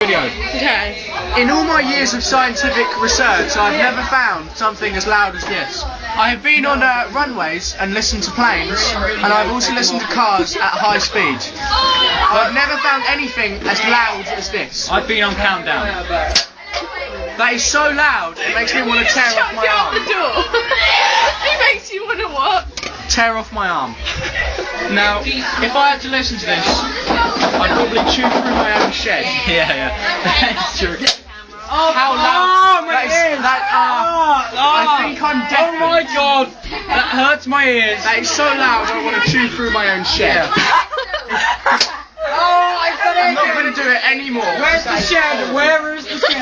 Okay. In all my years of scientific research, I've never found something as loud as this. I have been on runways and listened to planes, and I've also listened to cars at high speed. But I've never found anything as loud as this. I've been on Countdown. That is so loud, it makes me want to tear off my Shut arm. the door. It makes you want to what? Tear off my arm. Now, if I had to listen to this, I'd probably chew through my own shed. yeah, that's true. How loud? my ears! I think I'm deaf. Oh my god, that hurts my ears. That is so loud, I want to chew through my own shed. Oh, I got it. I'm not going to do it anymore. Where's the shed? Where is the shed?